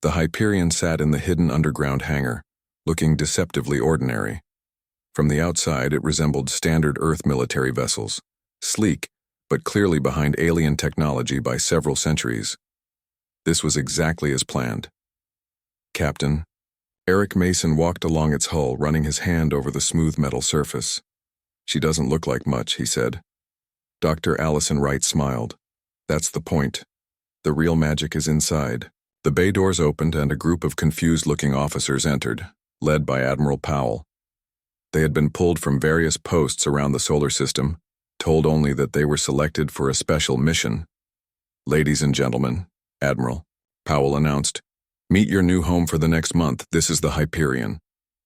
The Hyperion sat in the hidden underground hangar, looking deceptively ordinary. From the outside, it resembled standard Earth military vessels, sleek, but clearly behind alien technology by several centuries. This was exactly as planned. Captain. Eric Mason walked along its hull, running his hand over the smooth metal surface. She doesn't look like much, he said. Dr. Allison Wright smiled. That's the point. The real magic is inside. The bay doors opened and a group of confused-looking officers entered, led by Admiral Powell. They had been pulled from various posts around the solar system, told only that they were selected for a special mission. Ladies and gentlemen, Admiral, Powell announced, meet your new home for the next month. This is the Hyperion.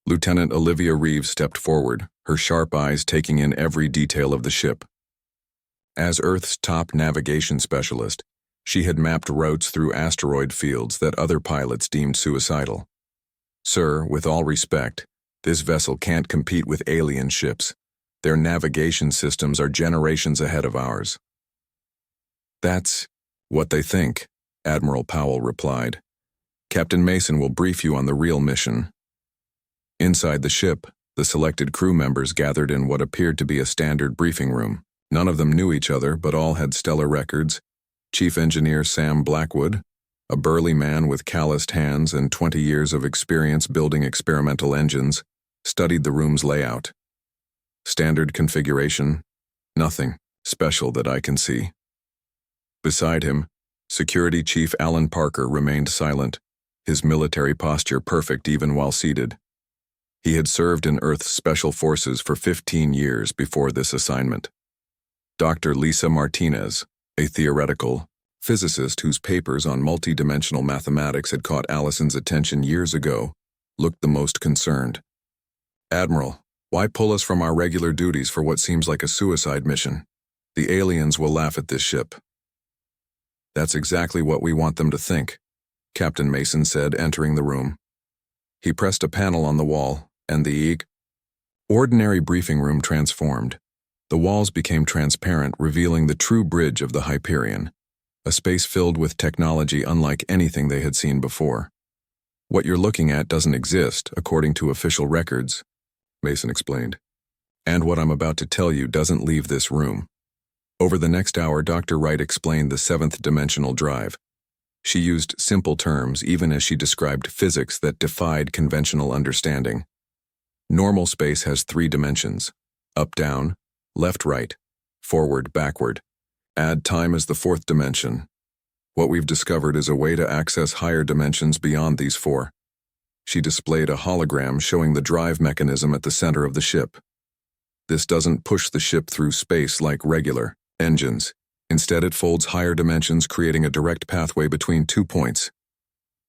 Lieutenant Olivia Reeves stepped forward, her sharp eyes taking in every detail of the ship. As Earth's top navigation specialist, she had mapped routes through asteroid fields that other pilots deemed suicidal. Sir, with all respect, this vessel can't compete with alien ships. Their navigation systems are generations ahead of ours. That's what they think, Admiral Powell replied. Captain Mason will brief you on the real mission. Inside the ship, the selected crew members gathered in what appeared to be a standard briefing room. None of them knew each other, but all had stellar records. Chief Engineer Sam Blackwood, a burly man with calloused hands and 20 years of experience building experimental engines, studied the room's layout. Standard configuration, nothing special that I can see. Beside him, Security Chief Alan Parker remained silent, his military posture perfect even while seated. He had served in Earth's Special Forces for 15 years before this assignment. Dr. Lisa Martinez, a theoretical physicist whose papers on multidimensional mathematics had caught Allison's attention years ago, looked the most concerned. Admiral, why pull us from our regular duties for what seems like a suicide mission? The aliens will laugh at this ship. That's exactly what we want them to think, Captain Mason said, entering the room. He pressed a panel on the wall, and the ordinary briefing room transformed. The walls became transparent, revealing the true bridge of the Hyperion, a space filled with technology unlike anything they had seen before. What you're looking at doesn't exist, according to official records, Mason explained. And what I'm about to tell you doesn't leave this room. Over the next hour, Dr. Wright explained the seventh dimensional drive. She used simple terms even as she described physics that defied conventional understanding. Normal space has 3 dimensions: up-down, left-right, forward-backward. Add time as the 4th dimension. What we've discovered is a way to access higher dimensions beyond these 4. She displayed a hologram showing the drive mechanism at the center of the ship. This doesn't push the ship through space like regular engines. Instead, it folds higher dimensions, creating a direct pathway between 2 points.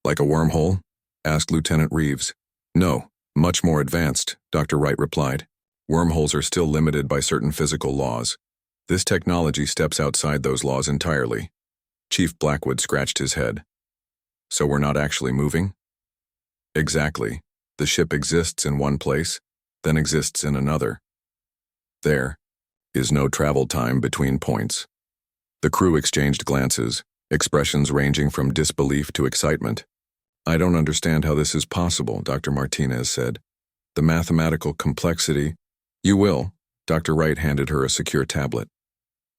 Like a wormhole? Asked Lieutenant Reeves. No, much more advanced, Dr. Wright replied. Wormholes are still limited by certain physical laws. This technology steps outside those laws entirely. Chief Blackwood scratched his head. So we're not actually moving? Exactly. The ship exists in one place, then exists in another. There is no travel time between points. The crew exchanged glances, expressions ranging from disbelief to excitement. I don't understand how this is possible, Dr. Martinez said. The mathematical complexity. You will. Dr. Wright handed her a secure tablet.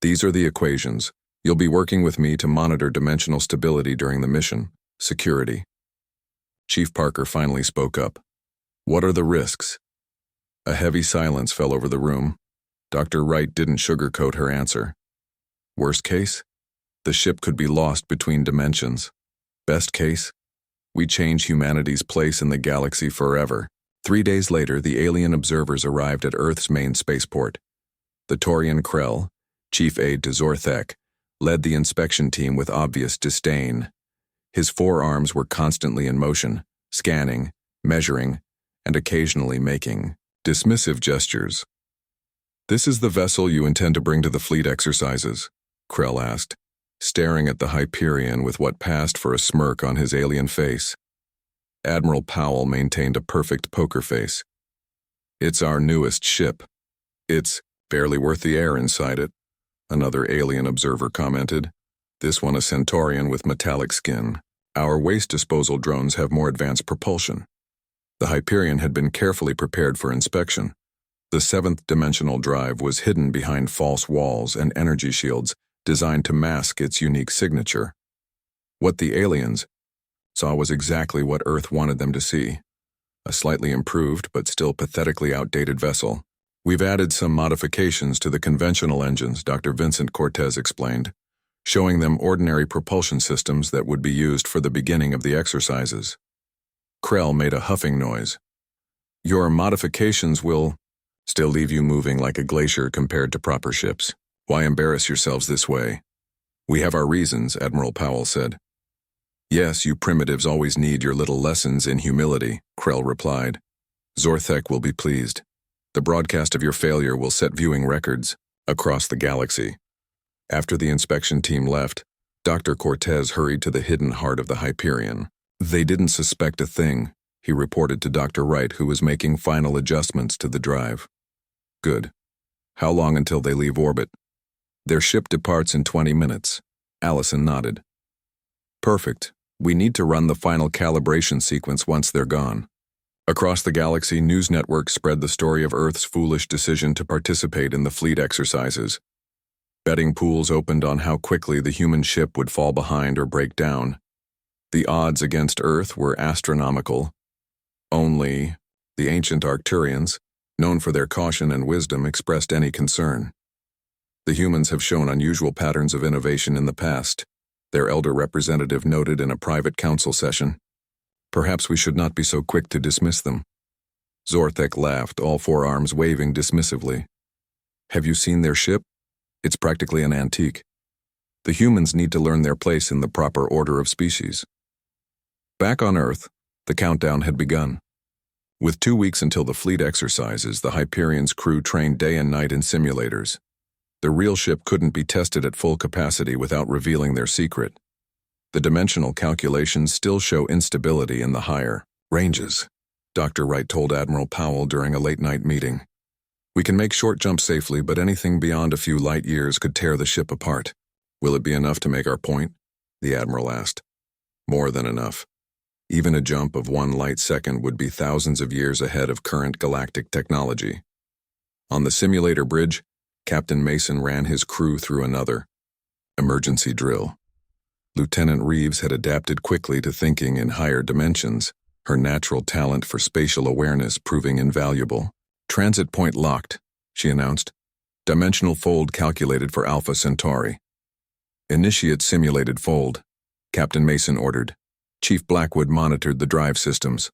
These are the equations. You'll be working with me to monitor dimensional stability during the mission. Security. Chief Parker finally spoke up. What are the risks? A heavy silence fell over the room. Dr. Wright didn't sugarcoat her answer. Worst case? The ship could be lost between dimensions. Best case? We change humanity's place in the galaxy forever. 3 days later, the alien observers arrived at Earth's main spaceport. The Torian Krell, chief aide to Zorthek, led the inspection team with obvious disdain. His forearms were constantly in motion, scanning, measuring, and occasionally making dismissive gestures. This is the vessel you intend to bring to the fleet exercises, Krell asked, staring at the Hyperion with what passed for a smirk on his alien face. Admiral Powell maintained a perfect poker face. It's our newest ship. It's barely worth the air inside it, another alien observer commented. This one a Centaurian with metallic skin. Our waste disposal drones have more advanced propulsion. The Hyperion had been carefully prepared for inspection. The seventh-dimensional drive was hidden behind false walls and energy shields designed to mask its unique signature. What the aliens saw was exactly what Earth wanted them to see. A slightly improved but still pathetically outdated vessel. We've added some modifications to the conventional engines, Dr. Vincent Cortez explained, showing them ordinary propulsion systems that would be used for the beginning of the exercises. Krell made a huffing noise. Your modifications will still leave you moving like a glacier compared to proper ships. Why embarrass yourselves this way? We have our reasons, Admiral Powell said. Yes, you primitives always need your little lessons in humility, Krell replied. Zorthek will be pleased. The broadcast of your failure will set viewing records across the galaxy. After the inspection team left, Dr. Cortez hurried to the hidden heart of the Hyperion. They didn't suspect a thing, he reported to Dr. Wright, who was making final adjustments to the drive. Good. How long until they leave orbit? Their ship departs in 20 minutes. Allison nodded. Perfect. We need to run the final calibration sequence once they're gone. Across the galaxy, news networks spread the story of Earth's foolish decision to participate in the fleet exercises. Betting pools opened on how quickly the human ship would fall behind or break down. The odds against Earth were astronomical. Only the ancient Arcturians, known for their caution and wisdom, expressed any concern. The humans have shown unusual patterns of innovation in the past, their elder representative noted in a private council session. Perhaps we should not be so quick to dismiss them. Zorthek laughed, all four arms waving dismissively. Have you seen their ship? It's practically an antique. The humans need to learn their place in the proper order of species. Back on Earth, the countdown had begun. With 2 weeks until the fleet exercises, the Hyperion's crew trained day and night in simulators. The real ship couldn't be tested at full capacity without revealing their secret. The dimensional calculations still show instability in the higher ranges, Dr. Wright told Admiral Powell during a late-night meeting. We can make short jumps safely, but anything beyond a few light years could tear the ship apart. Will it be enough to make our point? The Admiral asked. More than enough. Even a jump of 1 light second would be thousands of years ahead of current galactic technology. On the simulator bridge, Captain Mason ran his crew through another emergency drill. Lieutenant Reeves had adapted quickly to thinking in higher dimensions, her natural talent for spatial awareness proving invaluable. Transit point locked, she announced. Dimensional fold calculated for Alpha Centauri. Initiate simulated fold, Captain Mason ordered. Chief Blackwood monitored the drive systems.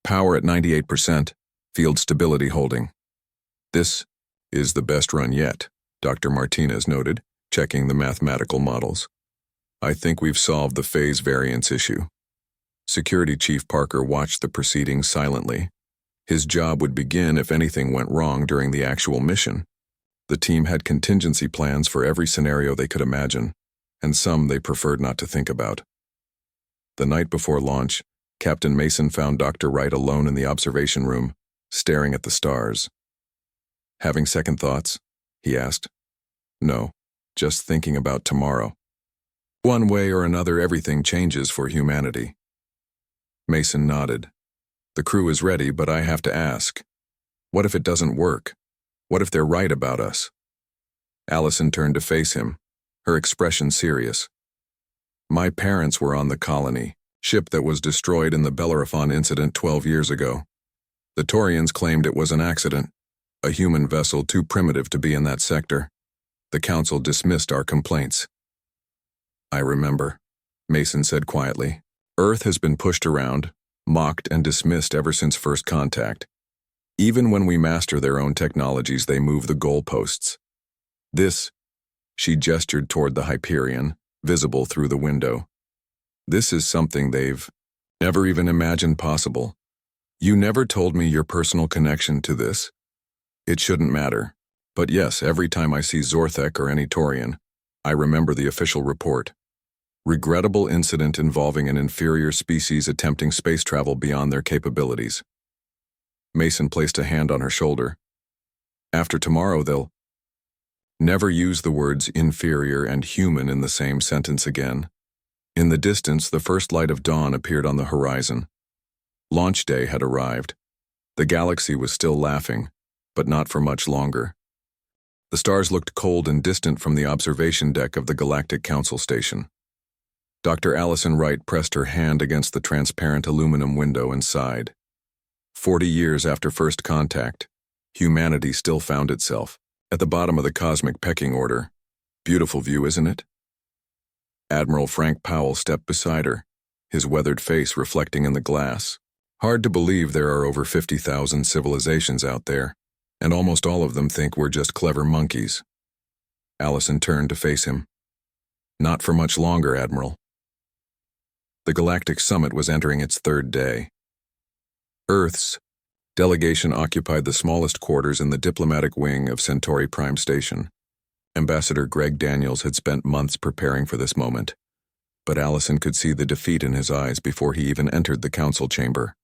Power at 98%, field stability holding. This is the best run yet, Dr. Martinez noted, checking the mathematical models. I think we've solved the phase variance issue. Security Chief Parker watched the proceedings silently. His job would begin if anything went wrong during the actual mission. The team had contingency plans for every scenario they could imagine, and some they preferred not to think about. The night before launch, Captain Mason found Dr. Wright alone in the observation room, staring at the stars. Having second thoughts? He asked. No, just thinking about tomorrow. One way or another, everything changes for humanity. Mason nodded. The crew is ready, but I have to ask. What if it doesn't work? What if they're right about us? Allison turned to face him, her expression serious. My parents were on the Colony, ship that was destroyed in the Bellerophon incident 12 years ago. The Taurians claimed it was an accident, a human vessel too primitive to be in that sector. The Council dismissed our complaints. I remember, Mason said quietly. Earth has been pushed around, mocked and dismissed ever since first contact. Even when we master their own technologies, they move the goalposts. This, she gestured toward the Hyperion, visible through the window. This is something they've never even imagined possible. You never told me your personal connection to this. It shouldn't matter. But yes, every time I see Zorthek or any Taurian, I remember the official report. Regrettable incident involving an inferior species attempting space travel beyond their capabilities. Mason placed a hand on her shoulder. After tomorrow, they'll never use the words inferior and human in the same sentence again. In the distance, the first light of dawn appeared on the horizon. Launch day had arrived. The galaxy was still laughing, but not for much longer. The stars looked cold and distant from the observation deck of the Galactic Council station. Dr. Allison Wright pressed her hand against the transparent aluminum window and sighed. 40 years after first contact, humanity still found itself at the bottom of the cosmic pecking order. Beautiful view, isn't it? Admiral Frank Powell stepped beside her, his weathered face reflecting in the glass. Hard to believe there are over 50,000 civilizations out there, and almost all of them think we're just clever monkeys. Allison turned to face him. Not for much longer, Admiral. The Galactic Summit was entering its third day. Earth's delegation occupied the smallest quarters in the diplomatic wing of Centauri Prime Station. Ambassador Greg Daniels had spent months preparing for this moment, but Allison could see the defeat in his eyes before he even entered the council chamber.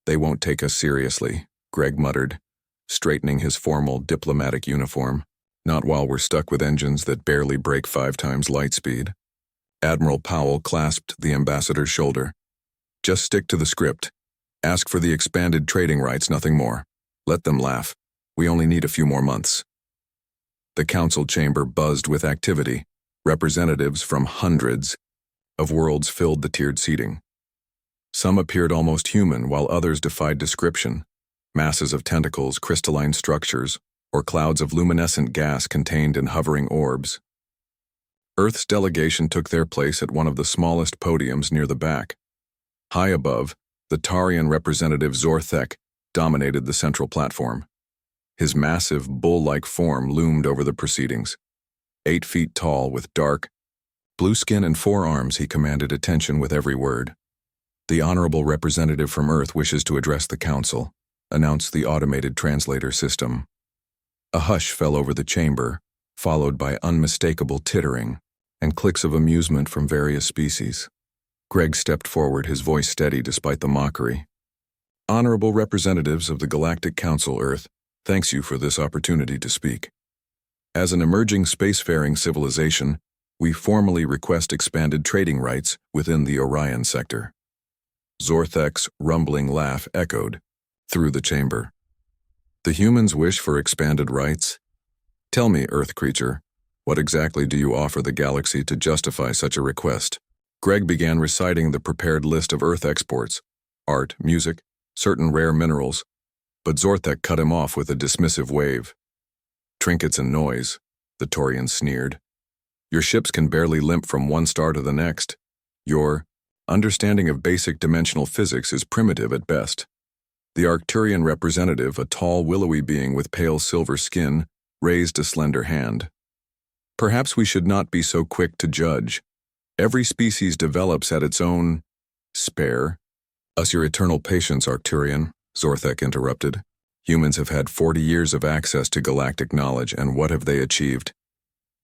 They won't take us seriously, Greg muttered, straightening his formal diplomatic uniform. Not while we're stuck with engines that barely break 5 times light speed. Admiral Powell clasped the ambassador's shoulder. Just stick to the script. Ask for the expanded trading rights, nothing more. Let them laugh. We only need a few more months. The council chamber buzzed with activity. Representatives from hundreds of worlds filled the tiered seating. Some appeared almost human, while others defied description. Masses of tentacles, crystalline structures, or clouds of luminescent gas contained in hovering orbs. Earth's delegation took their place at one of the smallest podiums near the back. High above, the Tarian representative Zorthek dominated the central platform. His massive, bull-like form loomed over the proceedings. 8 feet tall, with dark, blue skin and 4 arms, he commanded attention with every word. The honorable representative from Earth wishes to address the council, announced the automated translator system. A hush fell over the chamber, followed by unmistakable tittering and clicks of amusement from various species. Greg stepped forward, his voice steady despite the mockery. Honorable representatives of the Galactic Council, Earth, thanks you for this opportunity to speak. As an emerging spacefaring civilization, we formally request expanded trading rights within the Orion sector. Zorthek's rumbling laugh echoed through the chamber. The humans wish for expanded rights? Tell me, Earth creature, what exactly do you offer the galaxy to justify such a request? Greg began reciting the prepared list of Earth exports, art, music, certain rare minerals, but Zorthek cut him off with a dismissive wave. Trinkets and noise, the Taurian sneered. Your ships can barely limp from one star to the next. Your understanding of basic dimensional physics is primitive at best. The Arcturian representative, a tall, willowy being with pale silver skin, raised a slender hand. Perhaps we should not be so quick to judge. Every species develops at its own spare. Us your eternal patience, Arcturian, Zorthek interrupted. Humans have had 40 years of access to galactic knowledge, and what have they achieved?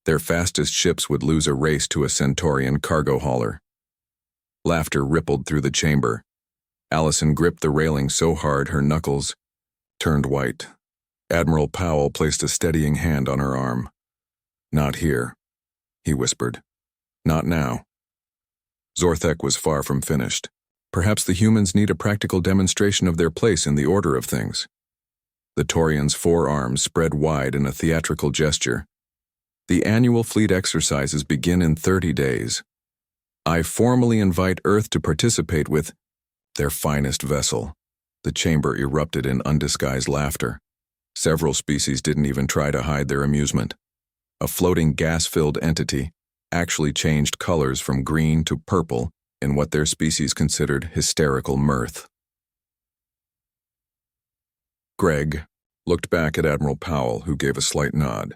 Their fastest ships would lose a race to a Centaurian cargo hauler. Laughter rippled through the chamber. Allison gripped the railing so hard her knuckles turned white. Admiral Powell placed a steadying hand on her arm. Not here, he whispered. Not now. Zorthek was far from finished. Perhaps the humans need a practical demonstration of their place in the order of things. The Taurian's 4 arms spread wide in a theatrical gesture. The annual fleet exercises begin in 30 days. I formally invite Earth to participate with their finest vessel. The chamber erupted in undisguised laughter. Several species didn't even try to hide their amusement. A floating gas-filled entity actually changed colors from green to purple in what their species considered hysterical mirth. Greg looked back at Admiral Powell, who gave a slight nod.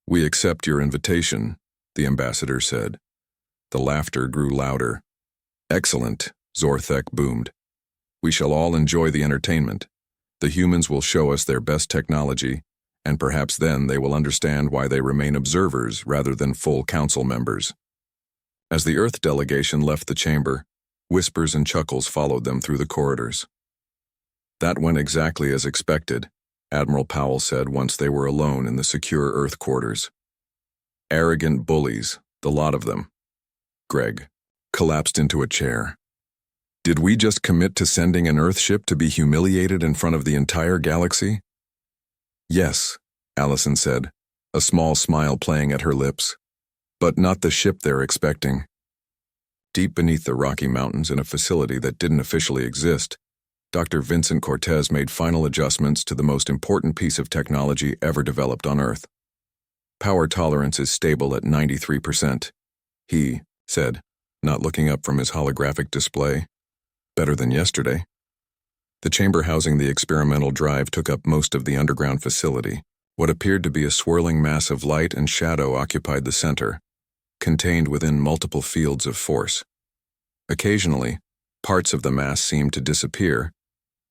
We accept your invitation, the ambassador said. The laughter grew louder. Excellent, Zorthek boomed. We shall all enjoy the entertainment. The humans will show us their best technology, and perhaps then they will understand why they remain observers rather than full council members. As the Earth delegation left the chamber, whispers and chuckles followed them through the corridors. That went exactly as expected, Admiral Powell said once they were alone in the secure Earth quarters. Arrogant bullies, the lot of them. Greg collapsed into a chair. Did we just commit to sending an Earthship to be humiliated in front of the entire galaxy? Yes, Allison said, a small smile playing at her lips. But not the ship they're expecting. Deep beneath the Rocky Mountains in a facility that didn't officially exist, Dr. Vincent Cortez made final adjustments to the most important piece of technology ever developed on Earth. Power tolerance is stable at 93%, he said, not looking up from his holographic display. Better than yesterday. The chamber housing the experimental drive took up most of the underground facility. What appeared to be a swirling mass of light and shadow occupied the center, contained within multiple fields of force. Occasionally, parts of the mass seemed to disappear,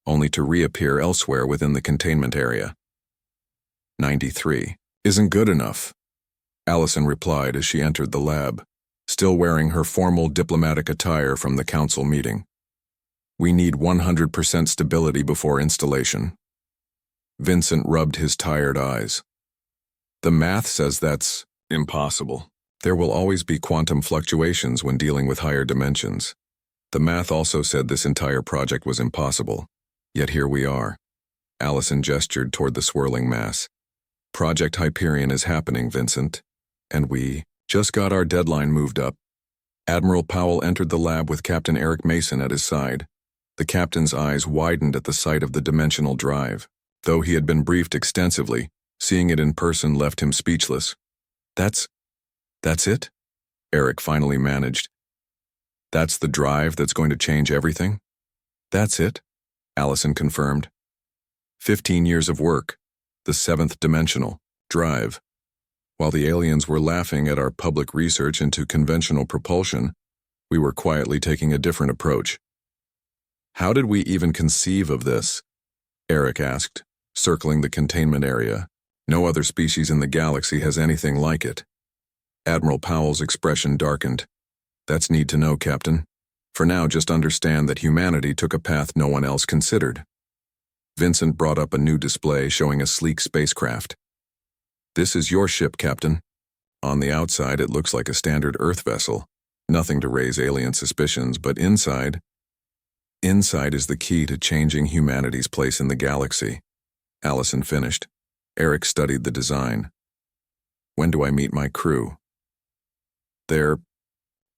only to reappear elsewhere within the containment area. 93 isn't good enough, Allison replied as she entered the lab, still wearing her formal diplomatic attire from the council meeting. We need 100% stability before installation. Vincent rubbed his tired eyes. The math says that's impossible. There will always be quantum fluctuations when dealing with higher dimensions. The math also said this entire project was impossible. Yet here we are. Allison gestured toward the swirling mass. Project Hyperion is happening, Vincent. And we just got our deadline moved up. Admiral Powell entered the lab with Captain Eric Mason at his side. The captain's eyes widened at the sight of the dimensional drive. Though he had been briefed extensively, seeing it in person left him speechless. That's it? Eric finally managed. That's the drive that's going to change everything? That's it, Allison confirmed. 15 years of work, the seventh dimensional drive. While the aliens were laughing at our public research into conventional propulsion, we were quietly taking a different approach. How did we even conceive of this? Eric asked, circling the containment area. No other species in the galaxy has anything like it. Admiral Powell's expression darkened. That's need to know, Captain. For now, just understand that humanity took a path no one else considered. Vincent brought up a new display showing a sleek spacecraft. This is your ship, Captain. On the outside, it looks like a standard Earth vessel. Nothing to raise alien suspicions, but inside is the key to changing humanity's place in the galaxy. Allison finished. Eric studied the design. When do I meet my crew? They're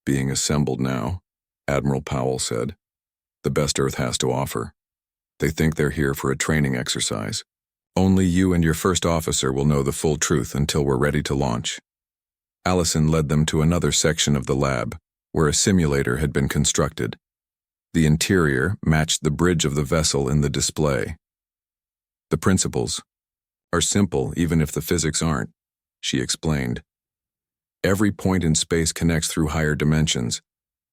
being assembled now, Admiral Powell said. The best Earth has to offer. They think they're here for a training exercise. Only you and your first officer will know the full truth until we're ready to launch. Allison led them to another section of the lab, where a simulator had been constructed. The interior matched the bridge of the vessel in the display. The principles are simple even if the physics aren't, she explained. Every point in space connects through higher dimensions.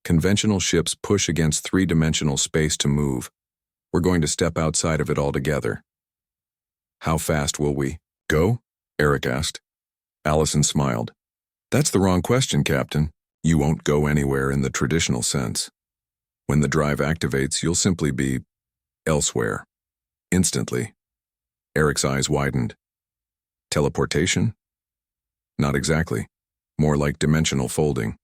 Conventional ships push against three-dimensional space to move. We're going to step outside of it altogether. How fast will we go? Eric asked. Allison smiled. That's the wrong question, Captain. You won't go anywhere in the traditional sense. When the drive activates, you'll simply be elsewhere. Instantly. Eric's eyes widened. Teleportation? Not exactly. More like dimensional folding.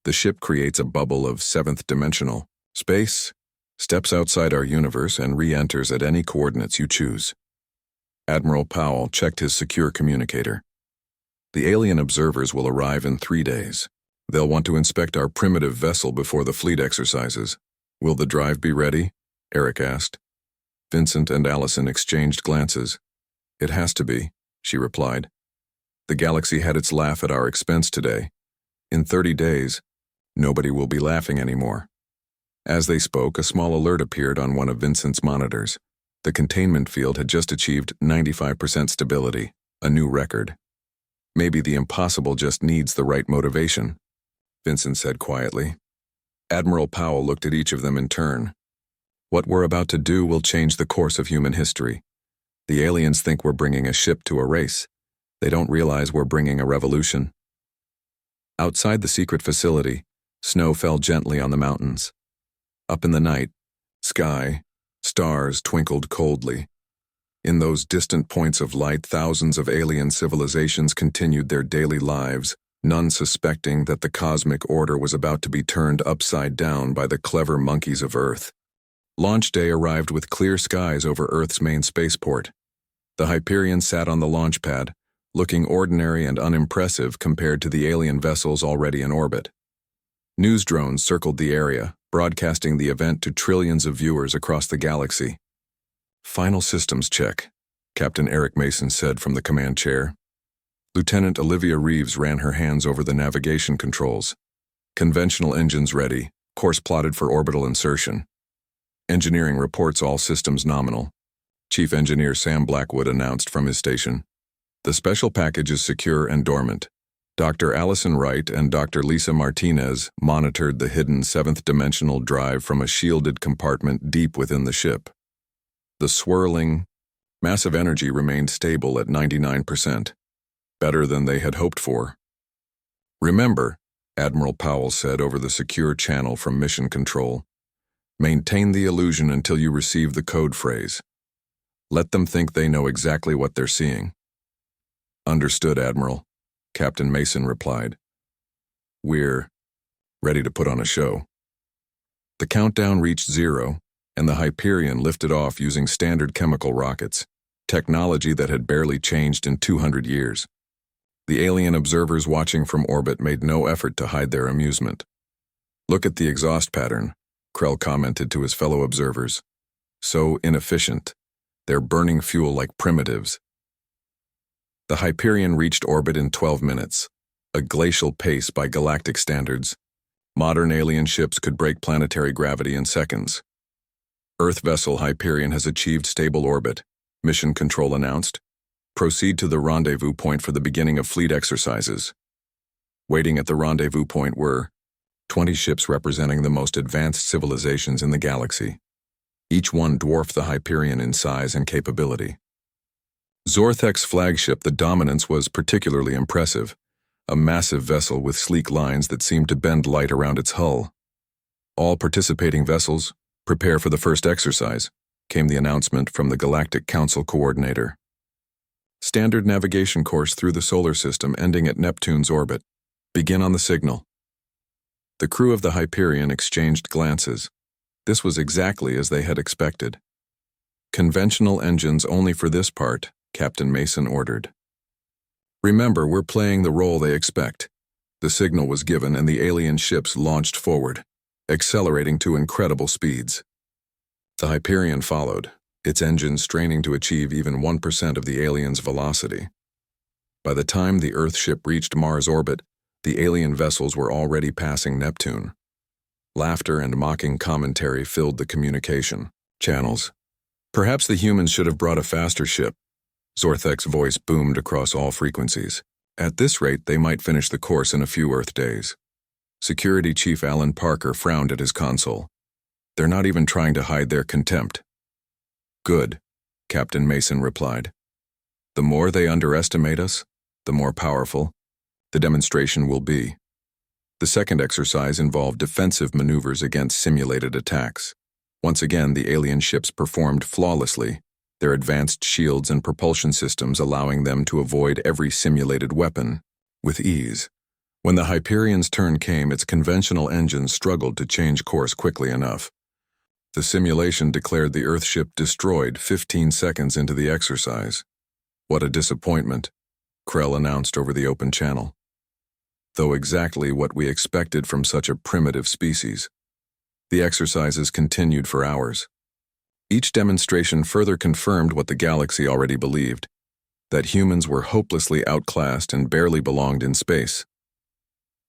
The ship creates a bubble of seventh dimensional space, steps outside our universe, and re-enters at any coordinates you choose. Admiral Powell checked his secure communicator. The alien observers will arrive in 3 days. They'll want to inspect our primitive vessel before the fleet exercises. Will the drive be ready? Eric asked. Vincent and Allison exchanged glances. It has to be, she replied. The galaxy had its laugh at our expense today. In 30 days, nobody will be laughing anymore. As they spoke, a small alert appeared on one of Vincent's monitors. The containment field had just achieved 95% stability, a new record. Maybe the impossible just needs the right motivation, Vincent said quietly. Admiral Powell looked at each of them in turn. What we're about to do will change the course of human history. The aliens think we're bringing a ship to a race. They don't realize we're bringing a revolution. Outside the secret facility, snow fell gently on the mountains. Up in the night, sky, stars twinkled coldly. In those distant points of light, thousands of alien civilizations continued their daily lives, none suspecting that the cosmic order was about to be turned upside down by the clever monkeys of Earth. Launch day arrived with clear skies over Earth's main spaceport. The Hyperion sat on the launch pad, looking ordinary and unimpressive compared to the alien vessels already in orbit. News drones circled the area, broadcasting the event to trillions of viewers across the galaxy. "Final systems check," Captain Eric Mason said from the command chair. Lieutenant Olivia Reeves ran her hands over the navigation controls. "Conventional engines ready, course plotted for orbital insertion. Engineering reports all systems nominal," Chief Engineer Sam Blackwood announced from his station. "The special package is secure and dormant." Dr. Allison Wright and Dr. Lisa Martinez monitored the hidden seventh-dimensional drive from a shielded compartment deep within the ship. The swirling, massive energy remained stable at 99%, better than they had hoped for. "Remember," Admiral Powell said over the secure channel from Mission Control, "maintain the illusion until you receive the code phrase. Let them think they know exactly what they're seeing." "Understood, Admiral," Captain Mason replied. "We're ready to put on a show." The countdown reached 0, and the Hyperion lifted off using standard chemical rockets, technology that had barely changed in 200 years. The alien observers watching from orbit made no effort to hide their amusement. "Look at the exhaust pattern," Krell commented to his fellow observers. "So inefficient. They're burning fuel like primitives." The Hyperion reached orbit in 12 minutes, a glacial pace by galactic standards. Modern alien ships could break planetary gravity in seconds. "Earth vessel Hyperion has achieved stable orbit," Mission Control announced. "Proceed to the rendezvous point for the beginning of fleet exercises." Waiting at the rendezvous point were 20 ships representing the most advanced civilizations in the galaxy. Each one dwarfed the Hyperion in size and capability. Zorthek's flagship, the Dominance, was particularly impressive, a massive vessel with sleek lines that seemed to bend light around its hull. "All participating vessels, prepare for the first exercise," came the announcement from the Galactic Council coordinator. "Standard navigation course through the solar system ending at Neptune's orbit. Begin on the signal." The crew of the Hyperion exchanged glances. This was exactly as they had expected. "Conventional engines only for this part," Captain Mason ordered. "Remember, we're playing the role they expect." The signal was given and the alien ships launched forward, accelerating to incredible speeds. The Hyperion followed, its engines straining to achieve even 1% of the alien's velocity. By the time the Earth ship reached Mars orbit, the alien vessels were already passing Neptune. Laughter and mocking commentary filled the communication channels. "Perhaps the humans should have brought a faster ship." Zorthek's voice boomed across all frequencies. "At this rate, they might finish the course in a few Earth days." Security Chief Alan Parker frowned at his console. "They're not even trying to hide their contempt." "Good," Captain Mason replied. "The more they underestimate us, the more powerful the demonstration will be." The second exercise involved defensive maneuvers against simulated attacks. Once again, the alien ships performed flawlessly, their advanced shields and propulsion systems allowing them to avoid every simulated weapon with ease. When the Hyperion's turn came, its conventional engines struggled to change course quickly enough. The simulation declared the Earth ship destroyed 15 seconds into the exercise. "What a disappointment," Krell announced over the open channel. "Though exactly what we expected from such a primitive species." The exercises continued for hours. Each demonstration further confirmed what the galaxy already believed, that humans were hopelessly outclassed and barely belonged in space.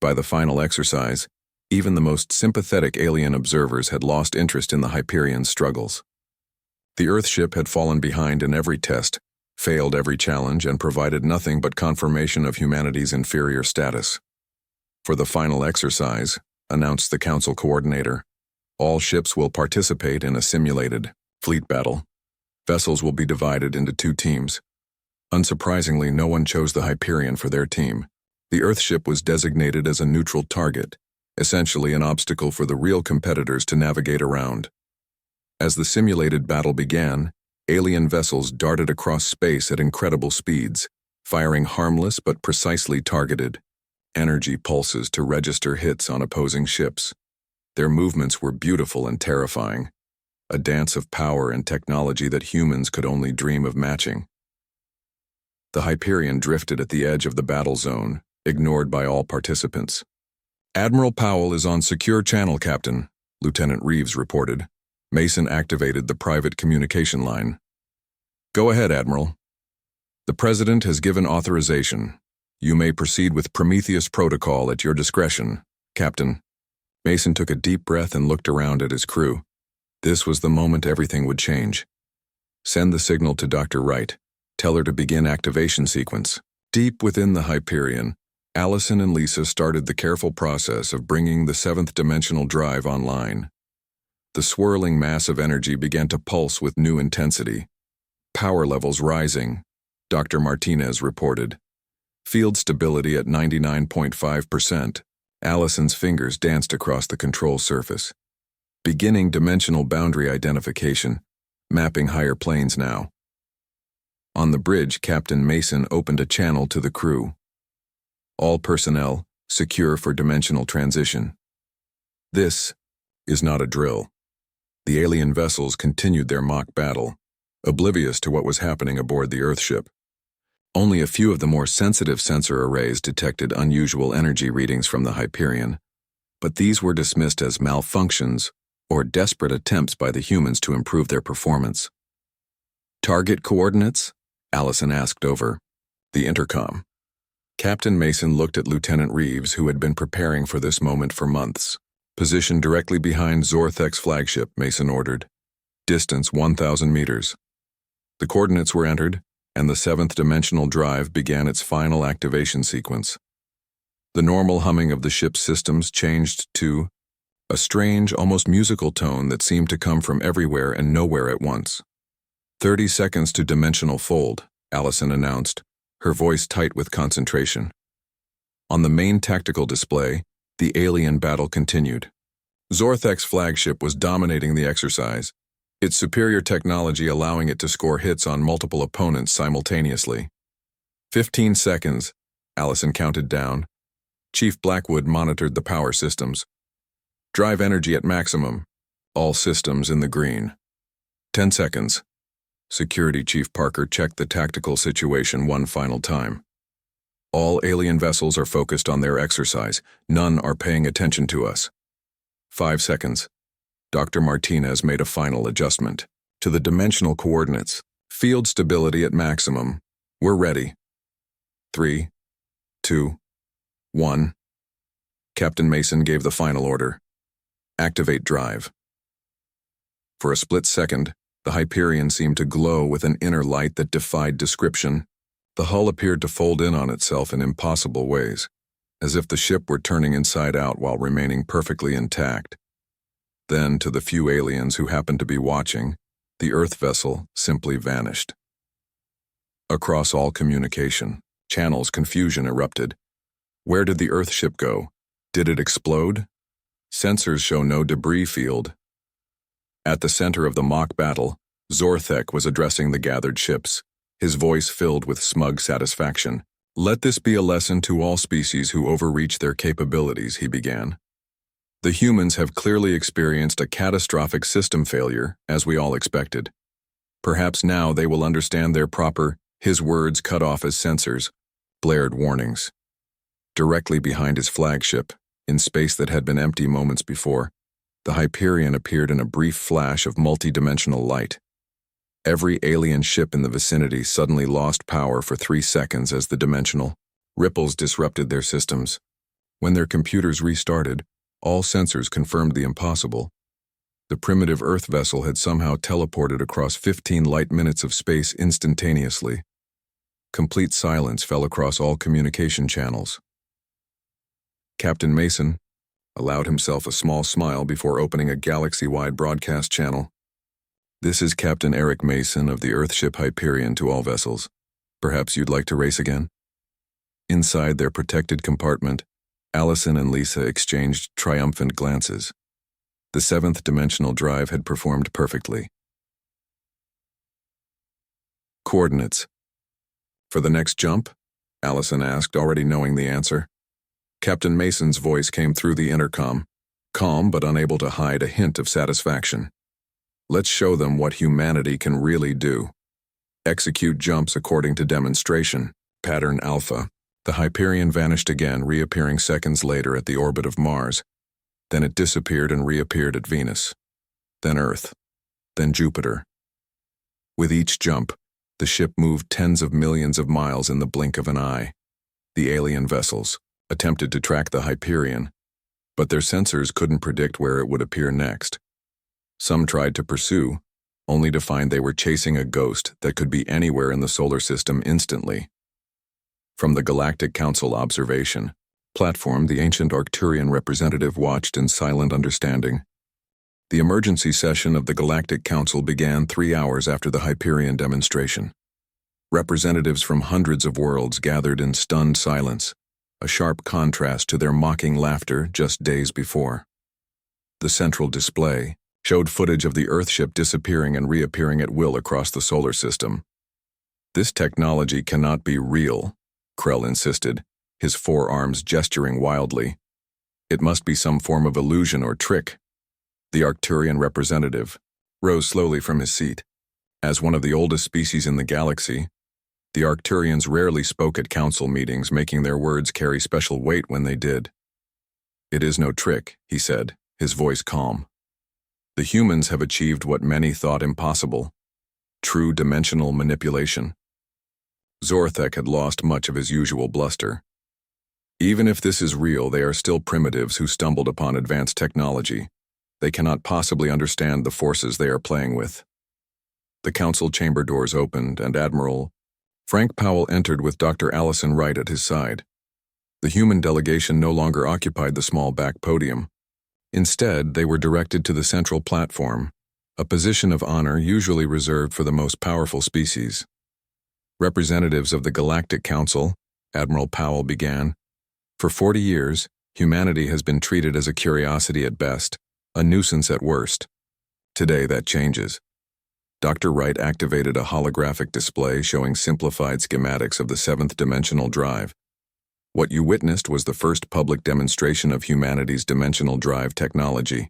By the final exercise, even the most sympathetic alien observers had lost interest in the Hyperion's struggles. The Earth ship had fallen behind in every test, failed every challenge, and provided nothing but confirmation of humanity's inferior status. "For the final exercise," announced the Council coordinator, "all ships will participate in a simulated fleet battle. Vessels will be divided into 2 teams. Unsurprisingly, no one chose the Hyperion for their team. The Earth ship was designated as a neutral target, essentially an obstacle for the real competitors to navigate around. As the simulated battle began, alien vessels darted across space at incredible speeds, firing harmless but precisely targeted, energy pulses to register hits on opposing ships. Their movements were beautiful and terrifying, a dance of power and technology that humans could only dream of matching. The Hyperion drifted at the edge of the battle zone, ignored by all participants. "Admiral Powell is on secure channel, Captain," Lieutenant Reeves reported. Mason activated the private communication line. "Go ahead, Admiral. The President has given authorization. You may proceed with Prometheus Protocol at your discretion, Captain." Mason took a deep breath and looked around at his crew. This was the moment everything would change. "Send the signal to Dr. Wright. Tell her to begin activation sequence." Deep within the Hyperion, Allison and Lisa started the careful process of bringing the seventh dimensional drive online. The swirling mass of energy began to pulse with new intensity. "Power levels rising," Dr. Martinez reported. "Field stability at 99.5%. Allison's fingers danced across the control surface. "Beginning dimensional boundary identification. Mapping higher planes now." On the bridge, Captain Mason opened a channel to the crew. "All personnel, secure for dimensional transition." This is not a drill. The alien vessels continued their mock battle, oblivious to what was happening aboard the Earthship. Only a few of the more sensitive sensor arrays detected unusual energy readings from the Hyperion, but these were dismissed as malfunctions or desperate attempts by the humans to improve their performance. "Target coordinates?" Allison asked over the intercom. Captain Mason looked at Lieutenant Reeves, who had been preparing for this moment for months. "Position directly behind Zorthek's flagship," Mason ordered. "Distance 1,000 meters." The coordinates were entered, and the seventh dimensional drive began its final activation sequence. The normal humming of the ship's systems changed to a strange, almost musical tone that seemed to come from everywhere and nowhere at once. 30 seconds to dimensional fold," Allison announced, her voice tight with concentration. On the main tactical display, the alien battle continued. Zorthek's flagship was dominating the exercise, its superior technology allowing it to score hits on multiple opponents simultaneously. 15 seconds, Allison counted down. Chief Blackwood monitored the power systems. "Drive energy at maximum. All systems in the green." 10 seconds. Security Chief Parker checked the tactical situation one final time. "All alien vessels are focused on their exercise. None are paying attention to us." 5 seconds. Dr. Martinez made a final adjustment to the dimensional coordinates. "Field stability at maximum. We're ready." 3, 2, 1. Captain Mason gave the final order. "Activate drive." For a split second, the Hyperion seemed to glow with an inner light that defied description. The hull appeared to fold in on itself in impossible ways, as if the ship were turning inside out while remaining perfectly intact. Then, to the few aliens who happened to be watching, the Earth vessel simply vanished. Across all communication channels, confusion erupted. Where did the Earthship go? Did it explode? Sensors show no debris field. At the center of the mock battle, Zorthek was addressing the gathered ships, his voice filled with smug satisfaction. "Let this be a lesson to all species who overreach their capabilities," he began. "The humans have clearly experienced a catastrophic system failure, as we all expected. Perhaps now they will understand their proper, his words cut off as sensors, blared warnings." Directly behind his flagship, in space that had been empty moments before, the Hyperion appeared in a brief flash of multi-dimensional light. Every alien ship in the vicinity suddenly lost power for 3 seconds as the dimensional ripples disrupted their systems. When their computers restarted, all sensors confirmed the impossible. The primitive Earth vessel had somehow teleported across 15 light minutes of space instantaneously. Complete silence fell across all communication channels. Captain Mason allowed himself a small smile before opening a galaxy-wide broadcast channel. "This is Captain Eric Mason of the Earthship Hyperion to all vessels. Perhaps you'd like to race again?" Inside their protected compartment, Allison and Lisa exchanged triumphant glances. The seventh dimensional drive had performed perfectly. "Coordinates. For the next jump?" Allison asked, already knowing the answer. Captain Mason's voice came through the intercom, calm but unable to hide a hint of satisfaction. Let's show them what humanity can really do. Execute jumps according to demonstration. Pattern Alpha. The Hyperion vanished again, reappearing seconds later at the orbit of Mars. Then it disappeared and reappeared at Venus. Then Earth. Then Jupiter. With each jump, the ship moved tens of millions of miles in the blink of an eye. The alien vessels attempted to track the Hyperion, but their sensors couldn't predict where it would appear next. Some tried to pursue, only to find they were chasing a ghost that could be anywhere in the solar system instantly. From the Galactic Council observation platform, the ancient Arcturian representative watched in silent understanding. The emergency session of the Galactic Council began 3 hours after the Hyperion demonstration. Representatives from hundreds of worlds gathered in stunned silence, a sharp contrast to their mocking laughter just days before. The central display showed footage of the Earthship disappearing and reappearing at will across the solar system. This technology cannot be real, Krell insisted, his forearms gesturing wildly. It must be some form of illusion or trick. The Arcturian representative rose slowly from his seat. As one of the oldest species in the galaxy, the Arcturians rarely spoke at council meetings, making their words carry special weight when they did. It is no trick, he said, his voice calm. The humans have achieved what many thought impossible: true dimensional manipulation. Zorthek had lost much of his usual bluster. Even if this is real, they are still primitives who stumbled upon advanced technology. They cannot possibly understand the forces they are playing with. The council chamber doors opened, and Admiral Frank Powell entered with Dr. Allison Wright at his side. The human delegation no longer occupied the small back podium. Instead, they were directed to the central platform, a position of honor usually reserved for the most powerful species. Representatives of the Galactic Council, Admiral Powell began. For 40 years, humanity has been treated as a curiosity at best, a nuisance at worst. Today that changes. Dr. Wright activated a holographic display showing simplified schematics of the seventh dimensional drive. What you witnessed was the first public demonstration of humanity's dimensional drive technology.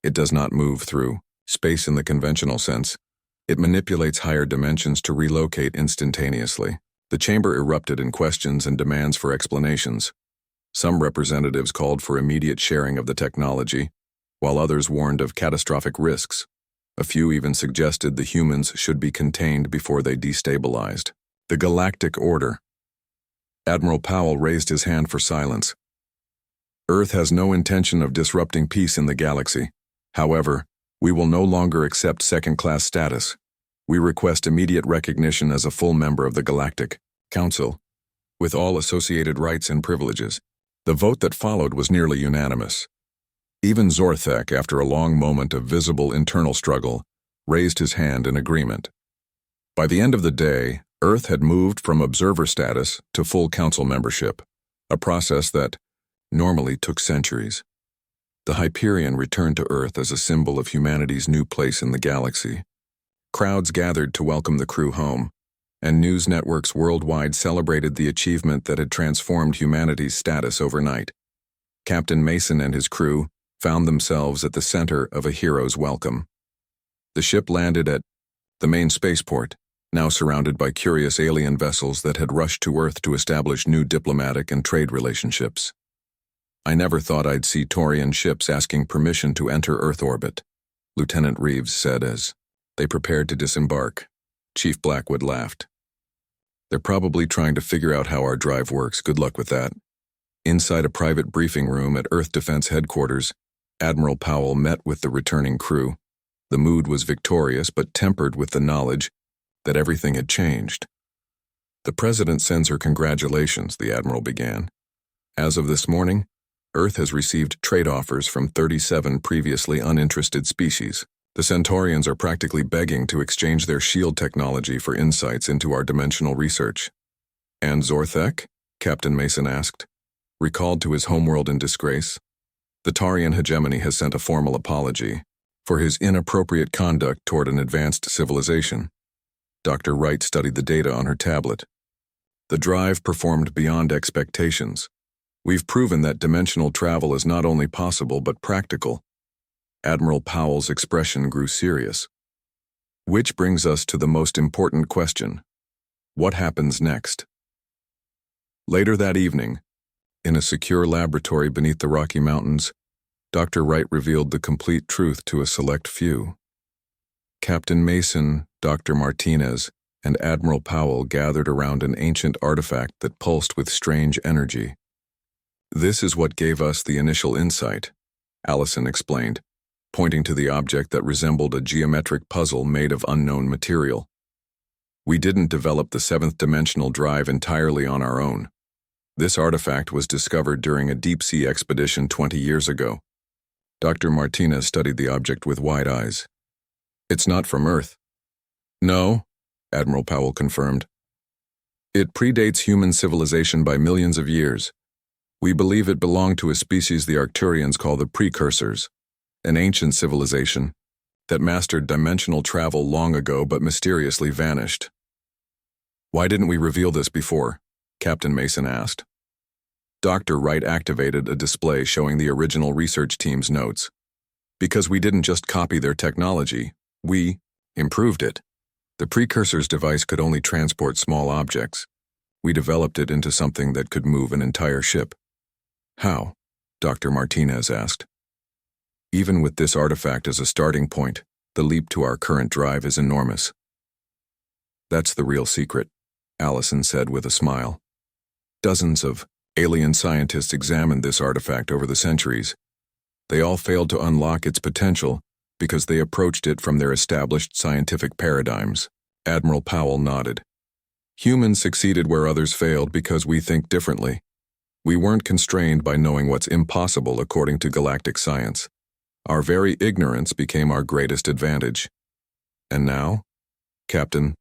It does not move through space in the conventional sense. It manipulates higher dimensions to relocate instantaneously. The chamber erupted in questions and demands for explanations. Some representatives called for immediate sharing of the technology, while others warned of catastrophic risks. A few even suggested the humans should be contained before they destabilized. The Galactic Order. Admiral Powell raised his hand for silence. Earth has no intention of disrupting peace in the galaxy. However, we will no longer accept second-class status. We request immediate recognition as a full member of the Galactic Council, with all associated rights and privileges. The vote that followed was nearly unanimous. Even Zorthek, after a long moment of visible internal struggle, raised his hand in agreement. By the end of the day, Earth had moved from observer status to full council membership, a process that normally took centuries. The Hyperion returned to Earth as a symbol of humanity's new place in the galaxy. Crowds gathered to welcome the crew home, and news networks worldwide celebrated the achievement that had transformed humanity's status overnight. Captain Mason and his crew found themselves at the center of a hero's welcome. The ship landed at the main spaceport, now surrounded by curious alien vessels that had rushed to Earth to establish new diplomatic and trade relationships. I never thought I'd see Taurian ships asking permission to enter Earth orbit, Lieutenant Reeves said as they prepared to disembark. Chief Blackwood laughed. They're probably trying to figure out how our drive works. Good luck with that. Inside a private briefing room at Earth Defense Headquarters, Admiral Powell met with the returning crew. The mood was victorious but tempered with the knowledge that everything had changed. The President sends her congratulations, the Admiral began. As of this morning, Earth has received trade offers from 37 previously uninterested species. The Centaurians are practically begging to exchange their shield technology for insights into our dimensional research. And Zorthek? Captain Mason asked. Recalled to his homeworld in disgrace, the Taurian hegemony has sent a formal apology for his inappropriate conduct toward an advanced civilization. Dr. Wright studied the data on her tablet. The drive performed beyond expectations. We've proven that dimensional travel is not only possible but practical. Admiral Powell's expression grew serious. Which brings us to the most important question. What happens next? Later that evening, in a secure laboratory beneath the Rocky Mountains, Dr. Wright revealed the complete truth to a select few. Captain Mason, Dr. Martinez, and Admiral Powell gathered around an ancient artifact that pulsed with strange energy. This is what gave us the initial insight, Allison explained, pointing to the object that resembled a geometric puzzle made of unknown material. We didn't develop the seventh-dimensional drive entirely on our own. This artifact was discovered during a deep-sea expedition 20 years ago. Dr. Martinez studied the object with wide eyes. It's not from Earth. No, Admiral Powell confirmed. It predates human civilization by millions of years. We believe it belonged to a species the Arcturians call the Precursors, an ancient civilization that mastered dimensional travel long ago but mysteriously vanished. Why didn't we reveal this before? Captain Mason asked. Dr. Wright activated a display showing the original research team's notes. Because we didn't just copy their technology, we improved it. The Precursor's device could only transport small objects. We developed it into something that could move an entire ship. How? Dr. Martinez asked. Even with this artifact as a starting point, the leap to our current drive is enormous. That's the real secret, Allison said with a smile. Dozens of alien scientists examined this artifact over the centuries. They all failed to unlock its potential because they approached it from their established scientific paradigms. Admiral Powell nodded. Humans succeeded where others failed because we think differently. We weren't constrained by knowing what's impossible according to galactic science. Our very ignorance became our greatest advantage. And now? Captain,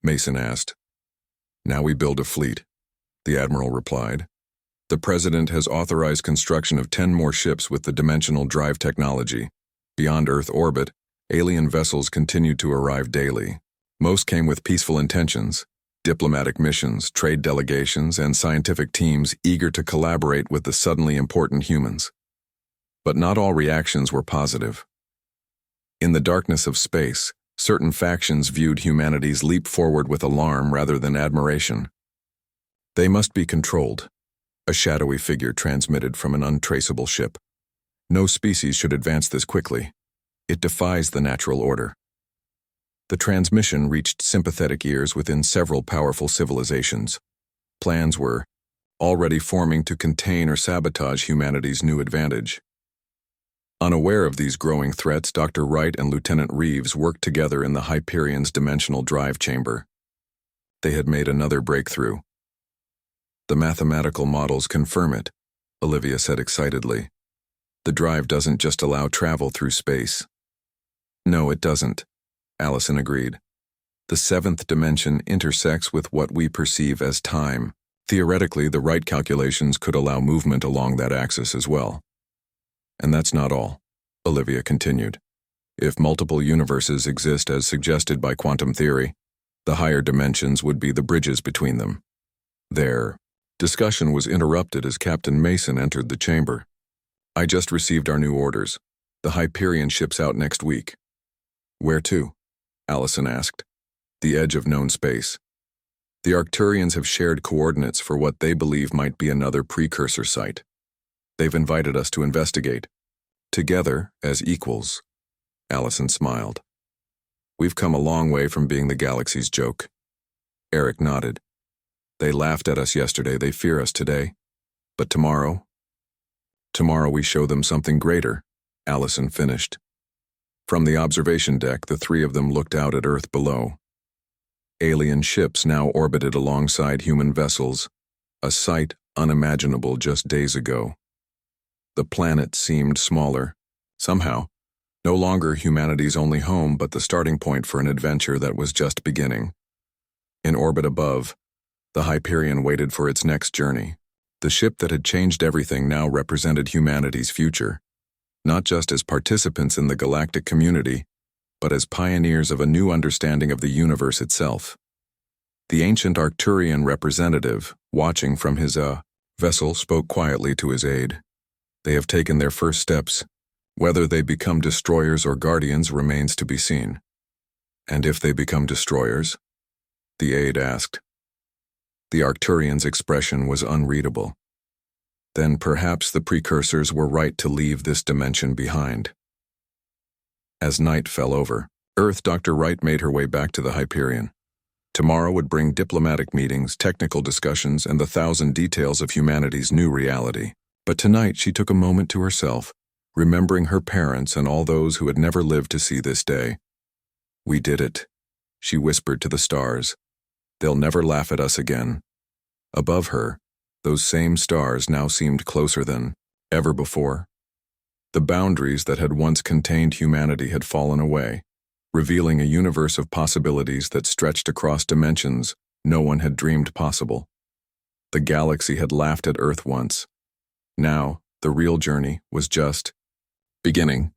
Mason asked. Now we build a fleet, the Admiral replied. The President has authorized construction of 10 more ships with the dimensional drive technology. Beyond Earth orbit, alien vessels continued to arrive daily. Most came with peaceful intentions, diplomatic missions, trade delegations, and scientific teams eager to collaborate with the suddenly important humans. But not all reactions were positive. In the darkness of space, certain factions viewed humanity's leap forward with alarm rather than admiration. They must be controlled, a shadowy figure transmitted from an untraceable ship. No species should advance this quickly. It defies the natural order. The transmission reached sympathetic ears within several powerful civilizations. Plans were already forming to contain or sabotage humanity's new advantage. Unaware of these growing threats, Dr. Wright and Lieutenant Reeves worked together in the Hyperion's dimensional drive chamber. They had made another breakthrough. The mathematical models confirm it, Olivia said excitedly. The drive doesn't just allow travel through space. No, it doesn't, Allison agreed. The seventh dimension intersects with what we perceive as time. Theoretically, the right calculations could allow movement along that axis as well. And that's not all, Olivia continued. If multiple universes exist as suggested by quantum theory, the higher dimensions would be the bridges between them. Their discussion was interrupted as Captain Mason entered the chamber. I just received our new orders. The Hyperion ship's out next week. Where to? Allison asked. The edge of known space. The Arcturians have shared coordinates for what they believe might be another precursor site. They've invited us to investigate. Together, as equals. Allison smiled. We've come a long way from being the galaxy's joke. Eric nodded. They laughed at us yesterday, they fear us today. But tomorrow? Tomorrow we show them something greater, Allison finished. From the observation deck, the three of them looked out at Earth below. Alien ships now orbited alongside human vessels, a sight unimaginable just days ago. The planet seemed smaller, somehow, no longer humanity's only home but the starting point for an adventure that was just beginning. In orbit above, the Hyperion waited for its next journey. The ship that had changed everything now represented humanity's future, not just as participants in the galactic community, but as pioneers of a new understanding of the universe itself. The ancient Arcturian representative, watching from his Vessel spoke quietly to his aide. They have taken their first steps. Whether they become destroyers or guardians remains to be seen. And if they become destroyers? The aide asked. The Arcturian's expression was unreadable. Then perhaps the precursors were right to leave this dimension behind. As night fell over, Earth Dr. Wright made her way back to the Hyperion. Tomorrow would bring diplomatic meetings, technical discussions, and the 1,000 details of humanity's new reality. But tonight she took a moment to herself, remembering her parents and all those who had never lived to see this day. "We did it," she whispered to the stars. "They'll never laugh at us again." Above her, those same stars now seemed closer than ever before. The boundaries that had once contained humanity had fallen away, revealing a universe of possibilities that stretched across dimensions no one had dreamed possible. The galaxy had laughed at Earth once. Now, the real journey was just beginning.